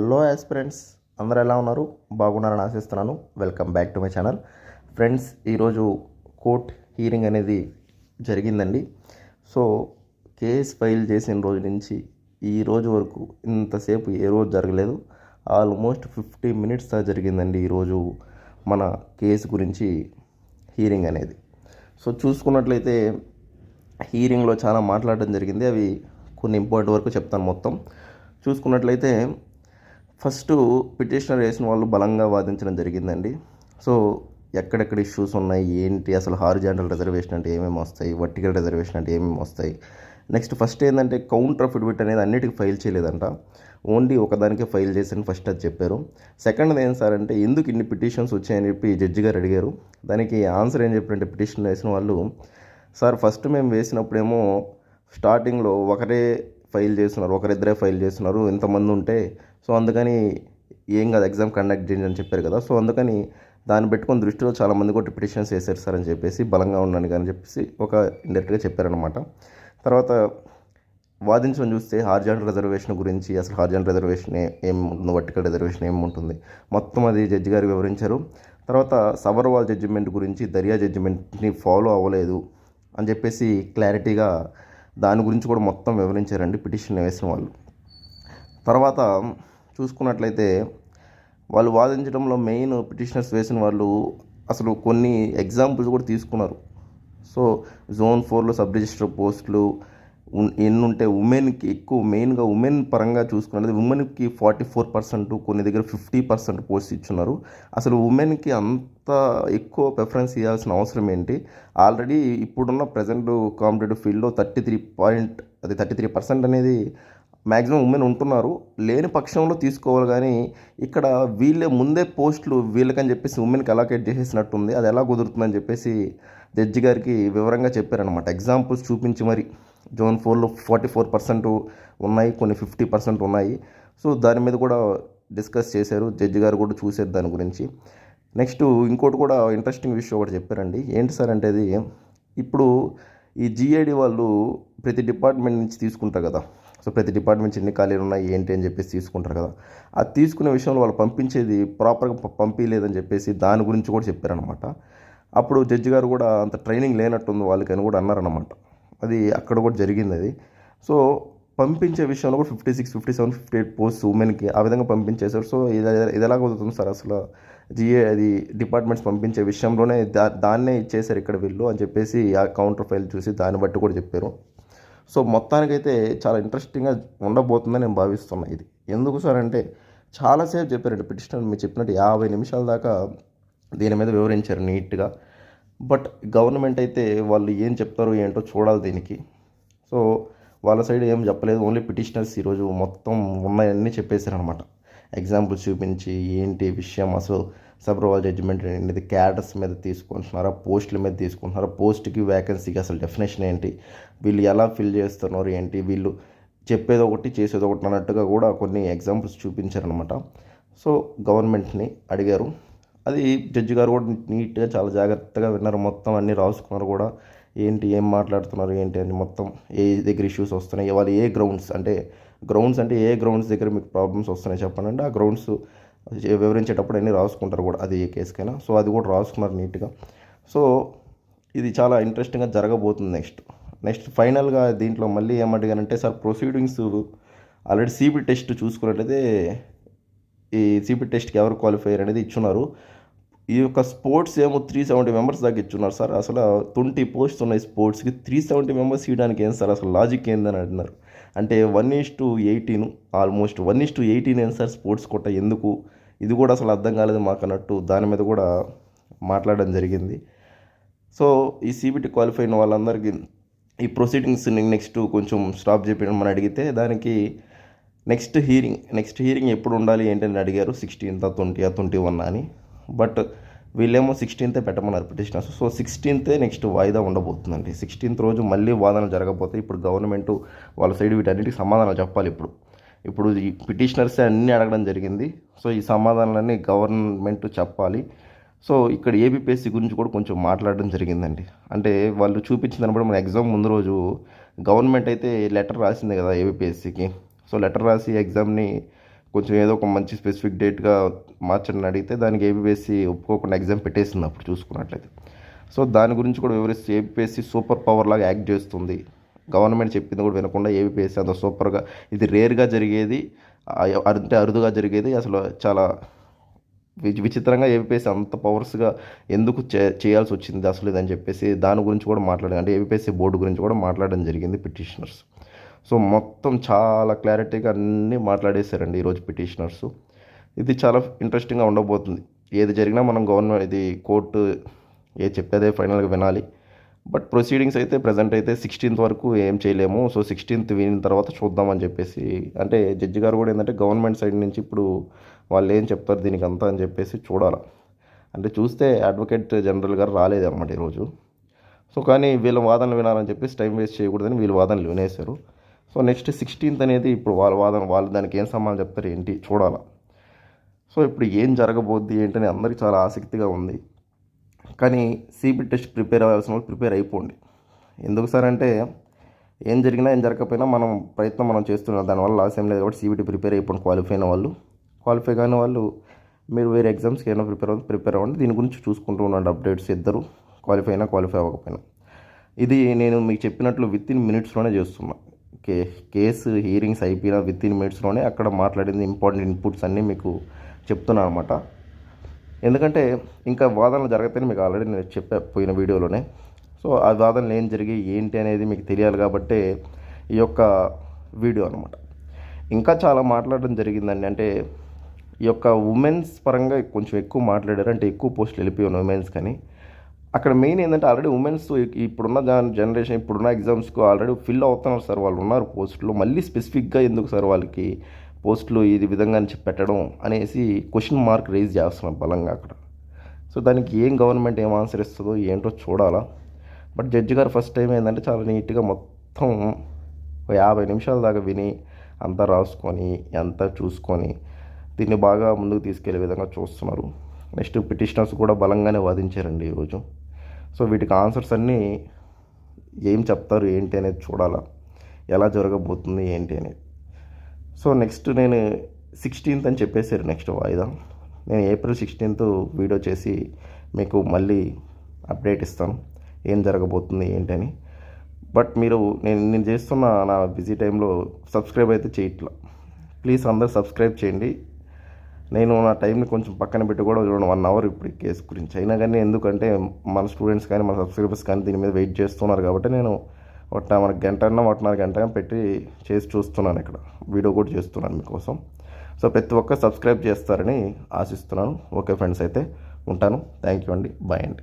Hello aspirants, అందరూ ఎలా ఉన్నారు? బాగున్నారని ఆశిస్తున్నాను. Welcome back to my channel. Friends, ఈరోజు కోర్ట్ హీరింగ్ అనేది జరిగిందండి. సో కేస్ ఫైల్ చేసిన రోజు నుంచి ఈ రోజు వరకు ఇంతసేపు ఏ రోజు జరగలేదు. ఆల్మోస్ట్ 50 మినిట్స్ దాకా జరిగిందండి ఈరోజు మన కేసు గురించి హీరింగ్ అనేది. సో చూసుకున్నట్లయితే హీరింగ్లో చాలా మాట్లాడడం జరిగింది. అవి కొన్ని ఇంపార్టెంట్ వరకు చెప్తాను. మొత్తం చూసుకున్నట్లయితే ఫస్ట్ పిటిషనర్ వేసిన వాళ్ళు బలంగా వాదించడం జరిగిందండి. సో ఎక్కడెక్కడ ఇష్యూస్ ఉన్నాయి, ఏంటి, అసలు హారిజాంటల్ రిజర్వేషన్ అంటే ఏమేమి వస్తాయి, వర్టికల్ రిజర్వేషన్ అంటే ఏమేమి వస్తాయి. నెక్స్ట్ ఫస్ట్ ఏంటంటే కౌంటర్ అఫిడవిట్ అనేది అన్నిటికీ ఫైల్ చేయలేదంట, ఓన్లీ ఒకదానికే ఫైల్ చేసి ఫస్ట్ అది చెప్పారు. సెకండ్ ఏం సార్ అంటే ఎందుకు ఇన్ని పిటిషన్స్ వచ్చాయని చెప్పి జడ్జి గారు అడిగారు. దానికి ఆన్సర్ ఏం చెప్పారంటే పిటిషన్ వేసిన వాళ్ళు, సార్ ఫస్ట్ మేము వేసినప్పుడేమో స్టార్టింగ్లో ఒకరే ఫైల్ చేస్తున్నారు, ఒకరిద్దరే ఫైల్ చేస్తున్నారు, ఇంతమంది ఉంటే, సో అందుకని ఏం కాదు ఎగ్జామ్ కండక్ట్ చేయండి అని చెప్పారు కదా. సో అందుకని దాన్ని పెట్టుకొని దృష్టిలో చాలామంది కూడా పిటిషన్స్ వేశారు సార్ అని చెప్పేసి, బలంగా ఉండండి అని చెప్పేసి ఒక ఇండైరెక్ట్గా చెప్పారనమాట. తర్వాత వాదించడం చూస్తే హారిజాంటల్ రిజర్వేషన్ గురించి, అసలు హారిజాంటల్ రిజర్వేషన్ ఏముంటుంది, వర్టికల్ రిజర్వేషన్ ఏముంటుంది, మొత్తం అది జడ్జి గారు వివరించారు. తర్వాత సబర్వాల్ జడ్జిమెంట్ గురించి, దర్యా జడ్జిమెంట్ని ఫాలో అవ్వలేదు అని చెప్పేసి క్లారిటీగా దాని గురించి కూడా మొత్తం వివరించారండి పిటిషన్ వేసిన వాళ్ళు. తర్వాత చూసుకున్నట్లయితే వాళ్ళు వాదించడంలో మెయిన్ పిటిషనర్స్ వేసిన వాళ్ళు అసలు కొన్ని ఎగ్జాంపుల్స్ కూడా తీసుకున్నారు. సో జోన్ 4లో సబ్ రిజిస్టర్ పోస్టులు ఎన్ని ఉంటే ఉమెన్కి ఎక్కువ, మెయిన్గా ఉమెన్ పరంగా చూసుకున్నది ఉమెన్కి 44%, కొన్ని దగ్గర 50% పోస్ట్ ఇచ్చున్నారు. అసలు ఉమెన్కి అంత ఎక్కువ ప్రిఫరెన్స్ ఇవ్వాల్సిన అవసరం ఏంటి? ఆల్రెడీ ఇప్పుడున్న ప్రజెంట్ కాంపిటేటివ్ ఫీల్డ్లో 33% అనేది మ్యాక్సిమం ఉమెన్ ఉంటున్నారు. లేని పక్షంలో తీసుకోవాలి, కానీ ఇక్కడ వీళ్ళే ముందే పోస్టులు వీళ్ళకని చెప్పేసి ఉమెన్కి అలాకేట్ చేసేసినట్టుంది. అది ఎలా కుదురుతుందని చెప్పేసి జడ్జి గారికి వివరంగా చెప్పారనమాట, ఎగ్జాంపుల్స్ చూపించి మరి. జోన్ 4లో 44% ఉన్నాయి, కొన్ని 50% ఉన్నాయి. సో దాని మీద కూడా డిస్కస్ చేశారు, జడ్జి గారు కూడా చూసేది దాని గురించి. నెక్స్ట్ ఇంకోటి కూడా ఇంట్రెస్టింగ్ విషయం ఒకటి చెప్పారండి. ఏంటి సార్ అంటే అది, ఇప్పుడు ఈ జిఐడి వాళ్ళు ప్రతి డిపార్ట్మెంట్ నుంచి తీసుకుంటారు కదా. సో ప్రతి డిపార్ట్మెంట్ ఎన్ని ఖాళీలు ఉన్నాయి ఏంటి అని చెప్పేసి తీసుకుంటారు కదా. అది తీసుకునే విషయంలో వాళ్ళు పంపించేది ప్రాపర్గా పంపించలేదని చెప్పేసి దాని గురించి కూడా చెప్పారనమాట. అప్పుడు జడ్జి గారు కూడా అంత ట్రైనింగ్ లేనట్టుంది వాళ్ళకి అని కూడా అన్నారన్నమాట. అది అక్కడ కూడా జరిగింది అది. సో పంపించే విషయంలో కూడా 56, 57, 58 పోస్ట్ ఉమెన్కి ఆ విధంగా పంపించేశారు. సో ఇది ఎలా కుదురుతుంది సార్ అసలు, అది డిపార్ట్మెంట్స్ పంపించే విషయంలోనే దాన్నే ఇచ్చేశారు ఇక్కడ వీళ్ళు అని చెప్పేసి ఆ కౌంటర్ ఫైల్ చూసి దాన్ని బట్టి కూడా చెప్పారు. సో మొత్తానికైతే చాలా ఇంట్రెస్టింగ్గా ఉండబోతుందని నేను భావిస్తున్నాను. ఇది ఎందుకు సార్ అంటే చాలాసేపు చెప్పారండి పిటిషనర్, మీరు చెప్పినట్టు 50 నిమిషాల దాకా దీని మీద వివరించారు నీట్గా. బట్ గవర్నమెంట్ అయితే వాళ్ళు ఏం చెప్తారో ఏంటో చూడాలి దీనికి. సో వాళ్ళ సైడ్ ఏం చెప్పలేదు, ఓన్లీ పిటిషనర్స్ ఈరోజు మొత్తం ఉన్నాయన్నీ చెప్పేశారనమాట. ఎగ్జాంపుల్స్ చూపించి ఏంటి విషయం, అసలు సబర్వాల్ జడ్జిమెంట్ అనేది క్యాడర్స్ మీద తీసుకుంటున్నారా, పోస్టుల మీద తీసుకుంటున్నారా, పోస్ట్కి వ్యాకెన్సీకి అసలు డెఫినేషన్ ఏంటి, వీళ్ళు ఎలా ఫిల్ చేస్తున్నారు ఏంటి, వీళ్ళు చెప్పేది ఒకటి చేసేది ఒకటి అన్నట్టుగా కూడా కొన్ని ఎగ్జాంపుల్స్ చూపించారనమాట. సో గవర్నమెంట్ని అడిగారు, అది జడ్జి గారు కూడా నీట్గా చాలా జాగ్రత్తగా విన్నారు, మొత్తం అన్నీ రాసుకున్నారు కూడా. ఏంటి, ఏం మాట్లాడుతున్నారు ఏంటి అని, మొత్తం ఏ దగ్గర ఇష్యూస్ వస్తున్నాయి, వాళ్ళు ఏ గ్రౌండ్స్ అంటే ఏ గ్రౌండ్స్ దగ్గర మీకు ప్రాబ్లమ్స్ వస్తున్నాయి చెప్పండి అంటే ఆ గ్రౌండ్స్ వివరించేటప్పుడు అన్నీ రాసుకుంటారు కూడా, అది ఏ కేసుకైనా. సో అది కూడా రాసుకున్నారు నీట్గా. సో ఇది చాలా ఇంట్రెస్టింగ్గా జరగబోతుంది. నెక్స్ట్ ఫైనల్గా దీంట్లో మళ్ళీ ఏమడిగానంటే, sir proceedings already CB test చూసుకున్నట్లయితే ఈ సిబి టెస్ట్కి ఎవరు క్వాలిఫైయర్ అనేది ఇచ్చున్నారు. ఈ యొక్క స్పోర్ట్స్ ఏమో 370 మెంబర్స్ దాకా ఇచ్చున్నారు సార్. అసలు 20 పోస్ట్స్ ఉన్నాయి స్పోర్ట్స్కి, 370 మెంబర్స్ ఇవ్వడానికి ఏం సార్, అసలు లాజిక్ ఏందని అంటున్నారు. అంటే 1:18, ఆల్మోస్ట్ 1:18 ఏంటి సార్ స్పోర్ట్స్ కొట్ట ఎందుకు, ఇది కూడా అసలు అర్థం కాలేదు మాకు అన్నట్టు దాని మీద కూడా మాట్లాడడం జరిగింది. సో ఈ సిబిటి క్వాలిఫై అయిన వాళ్ళందరికీ ఈ ప్రొసీడింగ్స్ నెక్స్ట్ కొంచెం స్టాప్ చేయమని అడిగితే, దానికి నెక్స్ట్ హీరింగ్ ఎప్పుడు ఉండాలి ఏంటని అడిగారు, 16th, 20th, 21 అని. బట్ వీళ్ళేమో 16th పెట్టమన్నారు పిటిషనర్స్. సో 16th నెక్స్ట్ వాయిదా ఉండబోతుందండి. 16th రోజు మళ్ళీ వాదన జరగబోతే ఇప్పుడు గవర్నమెంట్ వాళ్ళ సైడ్ వీటన్నిటికీ సమాధానాలు చెప్పాలి. ఇప్పుడు ఈ పిటిషనర్సే అన్నీ అడగడం జరిగింది. సో ఈ సమాధానాలన్నీ గవర్నమెంట్ చెప్పాలి. సో ఇక్కడ ఏబిపిఎస్సి గురించి కూడా కొంచెం మాట్లాడడం జరిగిందండి. అంటే వాళ్ళు చూపించిన దాన్ని బట్టి మన ఎగ్జామ్ ముందు రోజు గవర్నమెంట్ అయితే లెటర్ రాసింది కదా ఏబిపిఎస్సికి. సో లెటర్ రాసి ఎగ్జామ్ని కొంచెం ఏదో ఒక మంచి స్పెసిఫిక్ డేట్గా మార్చండి అడిగితే దానికి ఏబిపిఎస్సి ఒప్పుకోకుండా ఎగ్జామ్ పెట్టేసింది అప్పుడు చూసుకున్నట్లయితే. సో దాని గురించి కూడా వివరిస్తూ ఏబిపిఎస్సి సూపర్ పవర్ లాగా యాక్ట్ చేస్తుంది, గవర్నమెంట్ చెప్పింది కూడా వినకుండా ఏబిపిఎస్సి అంత సూపర్గా, ఇది రేర్గా జరిగేది, అంటే అరుదుగా జరిగేది, అసలు చాలా విచిత్రంగా ఏబిపిఎస్సి అంత పవర్స్గా ఎందుకు చేయాల్సి వచ్చింది అసలు ఇదని చెప్పేసి దాని గురించి కూడా మాట్లాడారు. అంటే ఏబిపిఎస్సి బోర్డు గురించి కూడా మాట్లాడడం జరిగింది పిటిషనర్స్. సో మొత్తం చాలా క్లారిటీగా అన్నీ మాట్లాడేశారండి ఈరోజు పిటిషనర్స్. ఇది చాలా ఇంట్రెస్టింగ్గా ఉండబోతుంది. ఏది జరిగినా మనం గవర్నమెంట్ ఇది కోర్టు ఏది చెప్పేదే ఫైనల్గా వినాలి. బట్ ప్రొసీడింగ్స్ అయితే ప్రజెంట్ అయితే 16th వరకు ఏం చేయలేము. సో 16th వినిన తర్వాత చూద్దామని చెప్పేసి, అంటే జడ్జి గారు కూడా ఏంటంటే గవర్నమెంట్ సైడ్ నుంచి ఇప్పుడు వాళ్ళు ఏం చెప్తారు దీనికి అంతా అని చెప్పేసి చూడాలి. అంటే చూస్తే అడ్వకేట్ జనరల్ గారు రాలేదన్నమాట ఈరోజు. సో కానీ వీళ్ళ వాదనలు వినాలని చెప్పేసి టైం వేస్ట్ చేయకూడదని వీళ్ళ వాదనలు వినేశారు. సో నెక్స్ట్ 16th అనేది ఇప్పుడు వాళ్ళ వాదన, వాళ్ళు దానికి ఏం సమాధానం చెప్తారు ఏంటి చూడాలి. సో ఇప్పుడు ఏం జరగబోద్ది ఏంటని అందరికీ చాలా ఆసక్తిగా ఉంది. కానీ సిబిటి టెస్ట్ ప్రిపేర్ అవ్వాల్సిన వాళ్ళు ప్రిపేర్ అయిపోండి. ఎందుకు సార్ అంటే ఏం జరిగినా ఏం జరగకపోయినా మనం ప్రయత్నం మనం చేస్తున్నాం, దానివల్ల లాస్ ఏం లేదు. కాబట్టి సిబిటి ప్రిపేర్ అయిపోండి. క్వాలిఫై అయిన వాళ్ళు, క్వాలిఫై కాని వాళ్ళు మీరు వేరే ఎగ్జామ్స్కి ఏమైనా ప్రిపేర్ అవ్వండి. దీని గురించి చూసుకుంటూ ఉండండి అప్డేట్స్, ఇద్దరు క్వాలిఫై అయినా క్వాలిఫై అవ్వకపోయినా. ఇది నేను మీకు చెప్పినట్లు వితిన్ మినిట్స్లోనే చేస్తున్నా. కేసు హియరింగ్స్ అయిపోయిన వితిన్ మినిట్స్లోనే అక్కడ మాట్లాడింది ఇంపార్టెంట్ ఇన్పుట్స్ అన్నీ మీకు చెప్తున్నాను అనమాట. ఎందుకంటే ఇంకా వాదనలు జరగతేనే మీకు ఆల్రెడీ నేను చెప్పా పోయిన వీడియోలోనే. సో ఆ వాదనలు ఏం జరిగి ఏంటి అనేది మీకు తెలియాలి కాబట్టే ఈ యొక్క వీడియో అనమాట. ఇంకా చాలా మాట్లాడడం జరిగిందండి. అంటే ఈ యొక్క ఉమెన్స్ పరంగా కొంచెం ఎక్కువ మాట్లాడారు, అంటే ఎక్కువ పోస్టులు వెళ్ళిపోయాను ఉమెన్స్. కానీ అక్కడ మెయిన్ ఏంటంటే ఆల్రెడీ ఉమెన్స్ ఇప్పుడున్న జనరేషన్, ఇప్పుడున్న ఎగ్జామ్స్కు ఆల్రెడీ ఫిల్ అవుతున్నారు సార్, వాళ్ళు ఉన్నారు పోస్టులు. మళ్ళీ స్పెసిఫిక్గా ఎందుకు సార్ వాళ్ళకి పోస్టులు ఇది విధంగా పెట్టడం అనేసి క్వశ్చన్ మార్క్ రేజ్ చేస్తున్నారు బలంగా అక్కడ. సో దానికి ఏం గవర్నమెంట్ ఏం ఆన్సర్ ఇస్తుందో ఏంటో చూడాలా. బట్ జడ్జి గారు ఫస్ట్ టైం ఏంటంటే చాలా నీట్గా మొత్తం 50 నిమిషాల దాకా విని అంతా రాసుకొని అంతా చూసుకొని దీన్ని బాగా ముందుకు తీసుకెళ్లే విధంగా చూస్తున్నారు. నెక్స్ట్ పిటిషనర్స్ కూడా బలంగానే వాదించారండి ఈరోజు. సో వీటికి ఆన్సర్స్ అన్నీ ఏం చెప్తారు ఏంటి అనేది చూడాలా, ఎలా జరగబోతుంది ఏంటి అనేది. సో నెక్స్ట్ నేను 16th అని చెప్పేసారు నెక్స్ట్ వాయిదా. నేను April 16th వీడియో చేసి మీకు మళ్ళీ అప్డేట్ ఇస్తాను ఏం జరగబోతుంది ఏంటని. బట్ మీరు నేను చేస్తున్న నా బిజీ టైంలో సబ్స్క్రైబ్ అయితే చేయట్లా. ప్లీజ్ అందరూ సబ్స్క్రైబ్ చేయండి. నేను నా టైంని కొంచెం పక్కన పెట్టి కూడా 1 hour ఇప్పుడు కేసు గురించి అయినా కానీ, ఎందుకంటే మన స్టూడెంట్స్ కానీ మన సబ్స్క్రైబర్స్ కానీ దీని మీద వెయిట్ చేస్తున్నారు కాబట్టి నేను మనకి గంటన్నా 1.5 గంట పెట్టి చేసి చూస్తున్నాను, ఇక్కడ వీడియో కూడా చేస్తున్నాను మీకోసం. సో ప్రతి ఒక్కరు సబ్స్క్రైబ్ చేస్తారని ఆశిస్తున్నాను. ఓకే ఫ్రెండ్స్, అయితే ఉంటాను. థ్యాంక్ యూ అండి. బాయ్ అండి.